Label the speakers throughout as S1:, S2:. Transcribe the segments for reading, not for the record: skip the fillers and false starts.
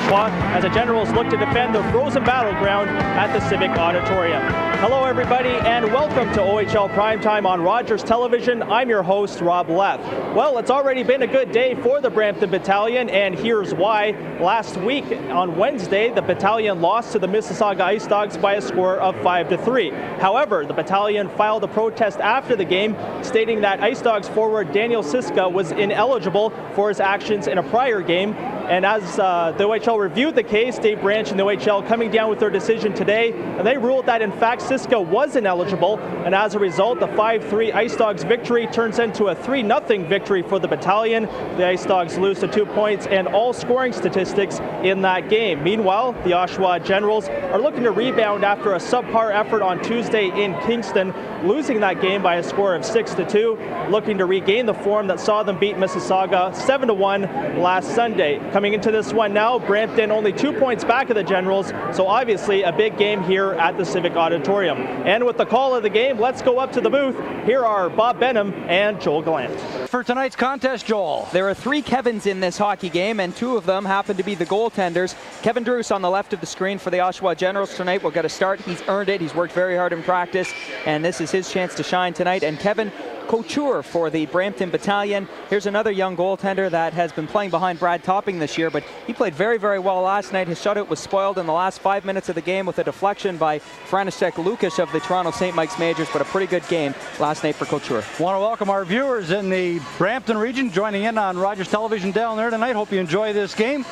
S1: Oshawa as the Generals look to defend the frozen battleground at the Civic Auditorium. Hello everybody and welcome to OHL Primetime on Rogers Television. I'm your host, Rob Leff. Well, it's already been a good day for the Brampton Battalion, and here's why. Last week on Wednesday, the battalion lost to the Mississauga Ice Dogs by a score of 5-3. However, the battalion filed a protest after the game stating that Ice Dogs forward Daniel Siska was ineligible for his actions in a prior game. And as the OHL reviewed the case, Dave Branch and the OHL coming down with their decision today, and they ruled that in fact Siska was ineligible, and as a result the 5-3 Ice Dogs victory turns into a 3-0 victory for the battalion. The Ice Dogs lose to 2 points and all scoring statistics in that game. Meanwhile, the Oshawa Generals are looking to rebound after a subpar effort on Tuesday in Kingston, losing that game by a score of 6-2, looking to regain the form that saw them beat Mississauga 7-1 last Sunday. Coming into this one now, Brampton only 2 points back of the Generals, so obviously a big game here at the Civic Auditorium. And with the call of the game, let's go up to the booth. Here are Bob Benham and Joel Gallant.
S2: For tonight's contest, Joel,
S3: there are three Kevins in this hockey game, and two of them happen to be the goaltenders. Kevin Druce on the left of the screen for the Oshawa Generals tonight will get a start. He's earned it. He's worked very hard in practice, and this is his chance to shine tonight. And Kevin Couture for the Brampton Battalion. Here's another young goaltender that has been playing behind Brad Topping this year, but he played very, very well last night. His shutout was spoiled in the last 5 minutes of the game with a deflection by František Lukáš of the Toronto St. Mike's Majors, but a pretty good game last night for Couture.
S2: Want to welcome our viewers in the Brampton region joining in on Rogers Television down there tonight. Hope you enjoy this game.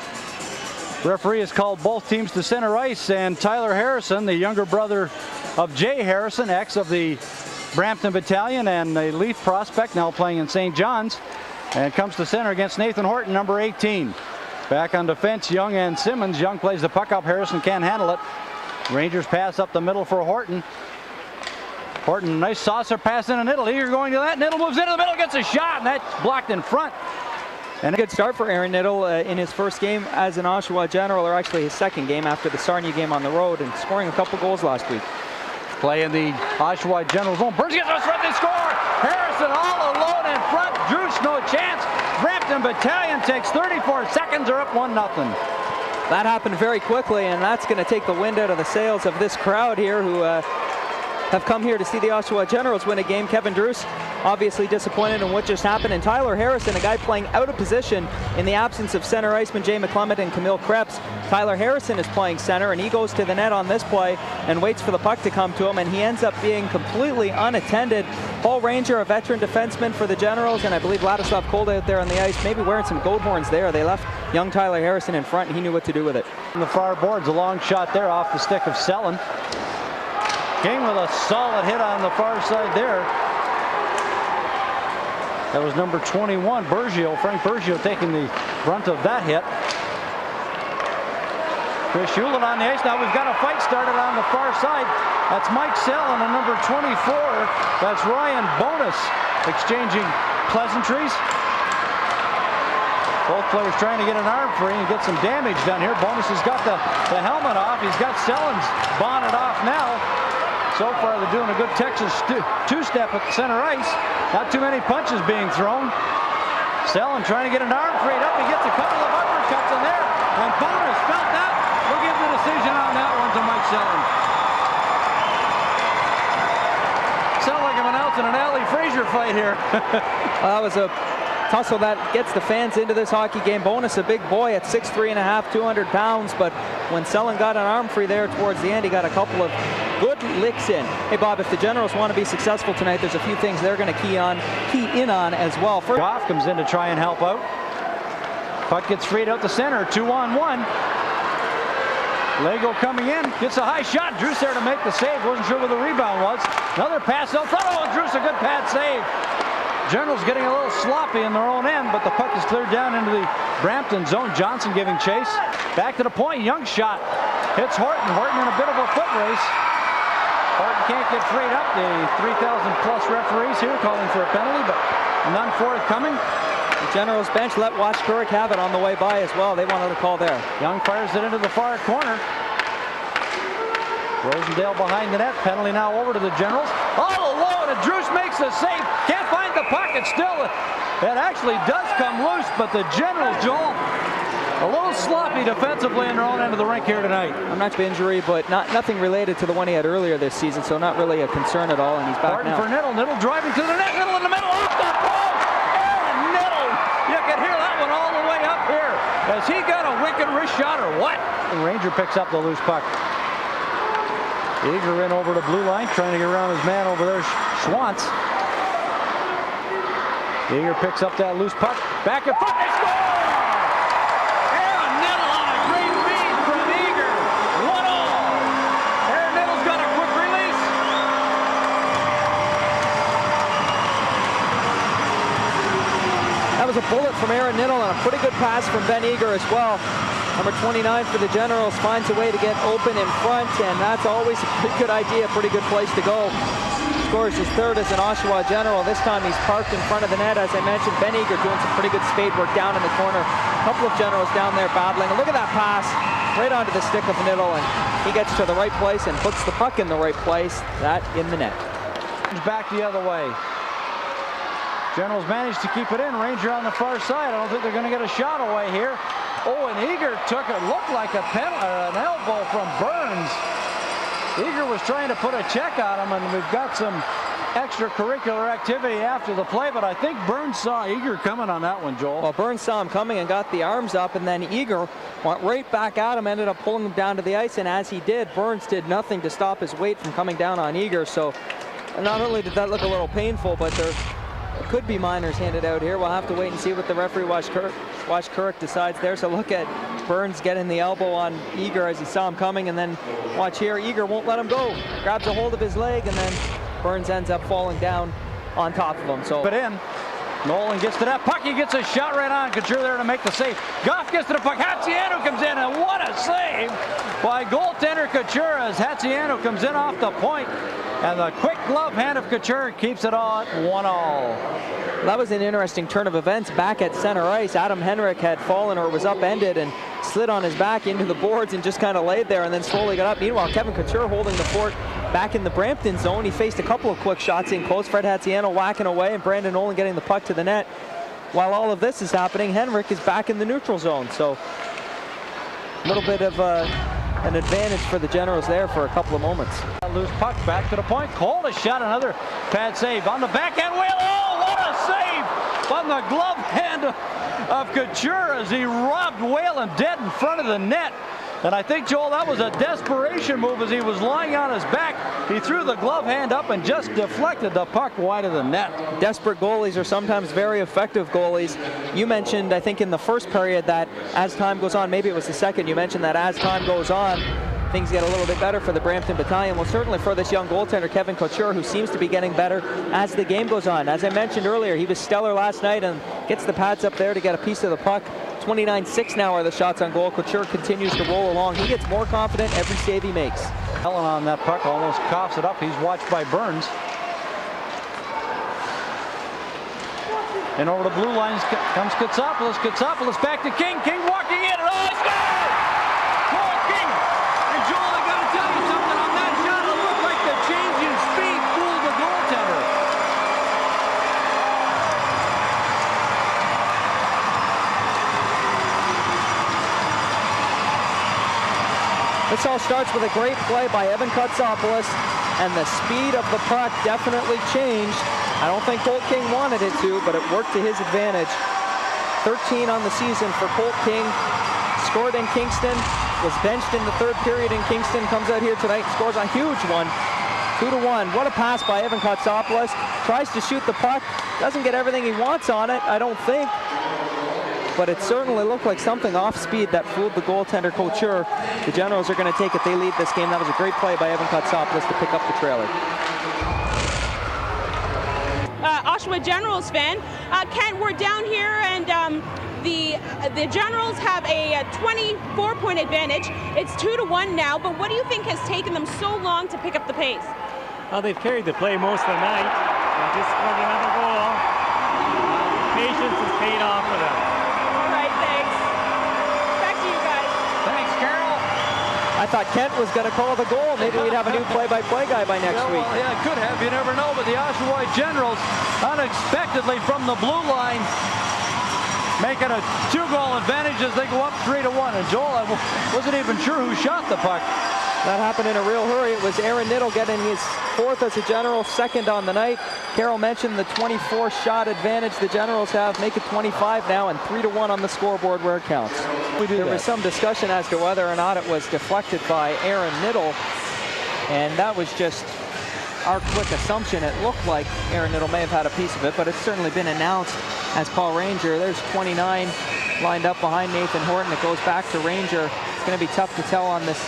S2: Referee has called both teams to center ice, and Tyler Harrison, the younger brother of Jay Harrison, ex of the Brampton Battalion and a Leaf prospect, now playing in St. John's, and comes to center against Nathan Horton, number 18. Back on defense, Young and Simmons. Young plays the puck up. Harrison can't handle it. Rangers pass up the middle for Horton. Horton, nice saucer pass into Niddle. Eager going to that. Niddle moves into the middle, gets a shot, and that's blocked in front.
S3: And a good start for Aaron Niddle in his first game as an Oshawa General, or actually his second game after the Sarnia game on the road, and scoring a couple goals last week.
S2: Play in the Oshawa General zone. Burns gets us front, they score! Harrison all alone in front. Druce no chance. Brampton Battalion takes 34 seconds, are up 1-0.
S3: That happened very quickly, and that's going to take the wind out of the sails of this crowd here who have come here to see the Oshawa Generals win a game. Kevin Druce obviously disappointed in what just happened, and Tyler Harrison, a guy playing out of position in the absence of center iceman Jay McClement and Camille Krebs. Tyler Harrison is playing center, and he goes to the net on this play and waits for the puck to come to him, and he ends up being completely unattended. Paul Ranger, a veteran defenseman for the Generals, and I believe Ladislav Kolda out there on the ice, maybe wearing some goat horns there. They left young Tyler Harrison in front, and he knew what to do with it.
S2: On the far boards, a long shot there off the stick of Selin. King with a solid hit on the far side there. That was number 21, Bergio. Frank Bergio taking the brunt of that hit. Chris Hewlett on the ice. Now we've got a fight started on the far side. That's Mike Selin, and number 24, that's Ryan Bonus, exchanging pleasantries. Both players trying to get an arm free and get some damage done here. Bonus has got the helmet off. He's got Selin's bonnet off now. So far, they're doing a good Texas two-step at the center ice. Not too many punches being thrown. Selin trying to get an arm freed up. He gets a couple of uppercuts in there. And Bonus felt that. We'll give the decision on that one to Mike Selin. Sound like I'm announcing an Ali Frazier fight here.
S3: That was a tussle that gets the fans into this hockey game. Bonus, a big boy at 6'3.5", 200 pounds, but when Selin got an arm free there towards the end, he got a couple of good licks in. Hey Bob, if the Generals want to be successful tonight, there's a few things they're going to key in on as well.
S2: Goff comes in to try and help out. Puck gets freed out the center, 2-on-1. Lego coming in, gets a high shot. Druce there to make the save. Wasn't sure where the rebound was. Another pass out front. Oh, Druce, a good pad save. Generals getting a little sloppy in their own end, but the puck is cleared down into the Brampton zone. Johnson giving chase. Back to the point. Young shot. Hits Horton. Horton in a bit of a foot race. Horton can't get freed up. The 3,000-plus referees here calling for a penalty, but none forthcoming.
S3: The Generals bench let Washkurik have it on the way by as well. They wanted a call there.
S2: Young fires it into the far corner. Rosendale behind the net. Penalty now over to the Generals. All alone, and Druce makes the save. Can't find the puck. It's still, it actually does come loose, but the Generals, Joel, a little sloppy defensively in their own end of the rink here tonight.
S3: A match injury, but nothing related to the one he had earlier this season, so not really a concern at all, and he's back now.
S2: For Niddle. Niddle driving to the net. Niddle in the middle. Off the post. Aaron Niddle. You can hear that one all the way up here. Has he got a wicked wrist shot or what? And Ranger picks up the loose puck. Eager in over the blue line, trying to get around his man over there, Schwantz. Eager picks up that loose puck. Back and front. They score! Aaron Niddle on a great feed from Eager. 1-0. Aaron Niddle's got a quick release.
S3: That was a bullet from Aaron Niddle and a pretty good pass from Ben Eager as well. Number 29 for the Generals finds a way to get open in front, and that's always a pretty good idea, pretty good place to go. Scores his third as an Oshawa General. This time he's parked in front of the net. As I mentioned, Ben Eager doing some pretty good spade work down in the corner. A couple of Generals down there battling. And look at that pass right onto the stick of Niddle, and he gets to the right place and puts the puck in the right place. That in the net.
S2: Back the other way. Generals managed to keep it in. Ranger on the far side. I don't think they're going to get a shot away here. Oh, and Eager took it. Looked like an elbow from Burns. Eager was trying to put a check on him, and we've got some extracurricular activity after the play, but I think Burns saw Eager coming on that one, Joel.
S3: Well, Burns saw him coming and got the arms up, and then Eager went right back at him, ended up pulling him down to the ice, and as he did, Burns did nothing to stop his weight from coming down on Eager. So not only did that look a little painful, but there could be minors handed out here. We'll have to wait and see what the referee, Wash Kirk, decides there. So look at Burns getting the elbow on Eager as he saw him coming, and then watch here, Eager won't let him go. Grabs a hold of his leg, and then Burns ends up falling down on top of him. So
S2: but in. Nolan gets to that puck. He gets a shot right on. Couture there to make the save. Goff gets to the puck. Hatziano comes in, and what a save by goaltender Couture as Hatziano comes in off the point. And the quick glove hand of Couture keeps it on 1-0.
S3: That was an interesting turn of events back at center ice. Adam Henrik had fallen or was upended and slid on his back into the boards and just kind of laid there and then slowly got up. Meanwhile, Kevin Couture holding the fort back in the Brampton zone. He faced a couple of quick shots in close. Fred Hatziano whacking away and Brandon Nolan getting the puck to the net. While all of this is happening, Henrik is back in the neutral zone. So a little bit of an advantage for the Generals there for a couple of moments.
S2: Loose puck back to the point. Cole a shot, another pad save on the backhand wheel. Oh, what a save on the glove hand of Couture as he robbed Whalen dead in front of the net. And I think, Joel, that was a desperation move as he was lying on his back. He threw the glove hand up and just deflected the puck wide of the net.
S3: Desperate goalies are sometimes very effective goalies. You mentioned, I think in the first period, that as time goes on, maybe it was the second, you mentioned that as time goes on, things get a little bit better for the Brampton Battalion. Well, certainly for this young goaltender, Kevin Couture, who seems to be getting better as the game goes on. As I mentioned earlier, he was stellar last night and gets the pads up there to get a piece of the puck. 29-6 now are the shots on goal. Couture continues to roll along. He gets more confident every save he makes.
S2: Helen on that puck almost coughs it up. He's watched by Burns. And over the blue lines comes Katsopoulos. Katsopoulos back to King. King walking in. And oh, he scores! Cole King! And Joel, I got to tell you something on that shot. It looked like the change in speed fooled the goaltender.
S3: This all starts with a great play by Evan Katsopoulos, and the speed of the puck definitely changed. I don't think Colt King wanted it to, but it worked to his advantage. 13 on the season for Colt King. Scored in Kingston, was benched in the third period in Kingston, comes out here tonight and scores a huge one. 2-1. What a pass by Evan Katsopoulos. Tries to shoot the puck, doesn't get everything he wants on it, I don't think. But it certainly looked like something off speed that fooled the goaltender Couture. The Generals are going to take it. They lead this game. That was a great play by Evan Katsopoulos to pick up the trailer.
S4: Oshawa Generals fan. Kent, we're down here and the Generals have a 24-point advantage. It's 2-1 now, but what do you think has taken them so long to pick up the pace?
S5: Well, they've carried the play most of the night. They just scored another goal. Patience has paid off for them.
S4: All right, thanks. Back to you guys.
S2: Thanks, Carol.
S3: I thought Kent was going to call the goal. Maybe we'd have a new play-by-play guy by next week.
S2: Well, yeah, could have. You never know. But the Oshawa Generals, unexpectedly from the blue line, making a 2-goal advantage as they go up 3-1. And Joel, I wasn't even sure who shot the puck.
S3: That happened in a real hurry. It was Aaron Niddle getting his 4th as a General, 2nd on the night. Carol mentioned the 24-shot advantage the Generals have. Make it 25 now, and 3-1 on the scoreboard where it counts. There was some discussion as to whether or not it was deflected by Aaron Niddle, and that was just our quick assumption. It looked like Aaron Niddle may have had a piece of it, but it's certainly been announced as Paul Ranger. There's 29 lined up behind Nathan Horton. It goes back to Ranger. It's going to be tough to tell on this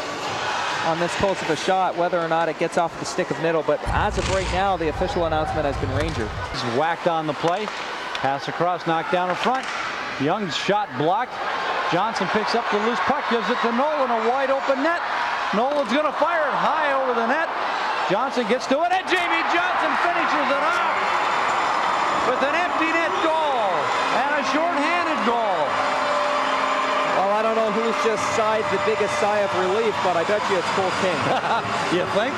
S3: close of a shot whether or not it gets off the stick of Niddle, but as of right now, the official announcement has been Ranger.
S2: He's whacked on the play. Pass across, knocked down in front. Young's shot blocked. Johnson picks up the loose puck, gives it to Nolan, a wide open net. Nolan's going to fire it high over the net. Johnson gets to it, and Jamie Johnson finishes it off with an empty net goal and a shorthanded goal.
S3: Well, I don't know who's just sighed the biggest sigh of relief, but I bet you it's Cole King.
S2: You think?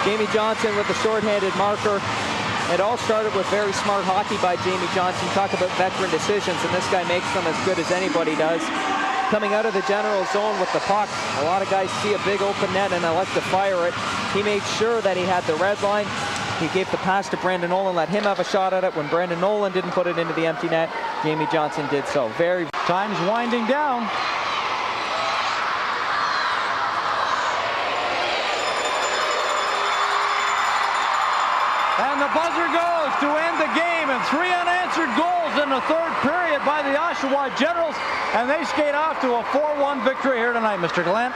S3: Jamie Johnson with the shorthanded marker. It all started with very smart hockey by Jamie Johnson. Talk about veteran decisions, and this guy makes them as good as anybody does. Coming out of the general zone with the puck, a lot of guys see a big open net and elect to fire it. He made sure that he had the red line. He gave the pass to Brandon Nolan, let him have a shot at it. When Brandon Nolan didn't put it into the empty net, Jamie Johnson did so.
S2: Time's winding down. And the buzzer goes to end the game, and 3 unanswered goals in the 3rd period by the Oshawa Generals, and they skate off to a 4-1 victory here tonight, Mr. Gallant.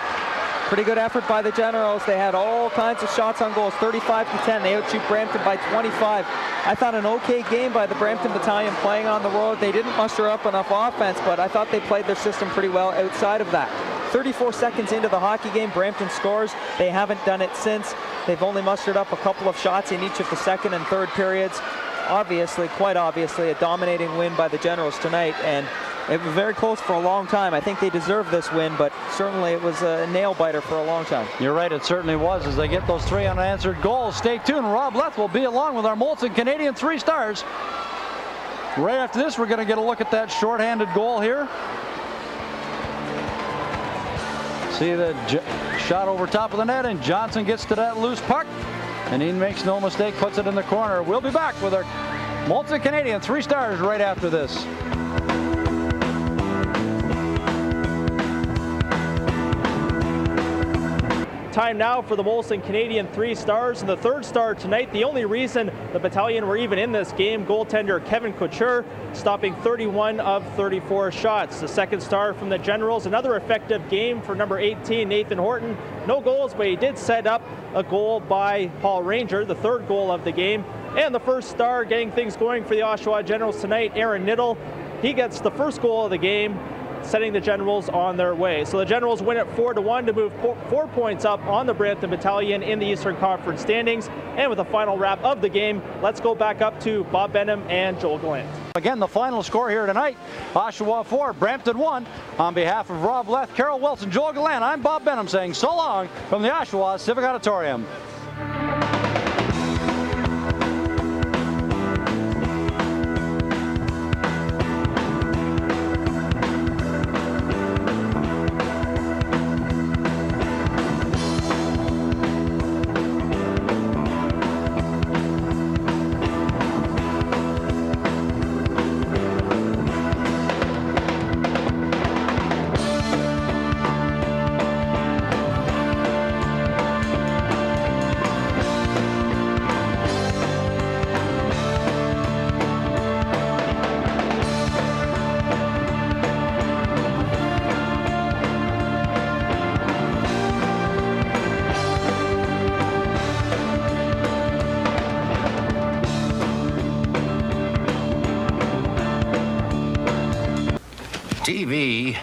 S3: Pretty good effort by the Generals. They had all kinds of shots on goals, 35-10. They outshoot Brampton by 25. I thought an okay game by the Brampton Battalion playing on the road. They didn't muster up enough offense, but I thought they played their system pretty well outside of that. 34 seconds into the hockey game, Brampton scores. They haven't done it since. They've only mustered up a couple of shots in each of the 2nd and 3rd periods. Obviously, quite obviously, a dominating win by the Generals tonight, and it was very close for a long time. I think they deserve this win, but certainly it was a nail-biter for a long time.
S2: You're right, it certainly was, as they get those 3 unanswered goals. Stay tuned. Rob Leth will be along with our Molson Canadian 3 stars. Right after this, we're going to get a look at that shorthanded goal here. See the shot over top of the net, and Johnson gets to that loose puck, and he makes no mistake, puts it in the corner. We'll be back with our Molson Canadian 3 stars right after this.
S1: Time now for the Molson Canadian 3 stars, and the 3rd star tonight. The only reason the Battalion were even in this game, goaltender Kevin Couture stopping 31 of 34 shots. The 2nd star from the Generals, another effective game for number 18, Nathan Horton. No goals, but he did set up a goal by Paul Ranger, the 3rd goal of the game. And the 1st star getting things going for the Oshawa Generals tonight, Aaron Niddle. He gets the 1st goal of the game, setting the Generals on their way. So the Generals win it 4-1 to move 4 points up on the Brampton Battalion in the Eastern Conference standings. And with the final wrap of the game, let's go back up to Bob Benham and Joel Gallant.
S2: Again, the final score here tonight, Oshawa 4, Brampton 1. On behalf of Rob Leth, Carol Wilson, Joel Gallant, I'm Bob Benham saying so long from the Oshawa Civic Auditorium.
S6: TV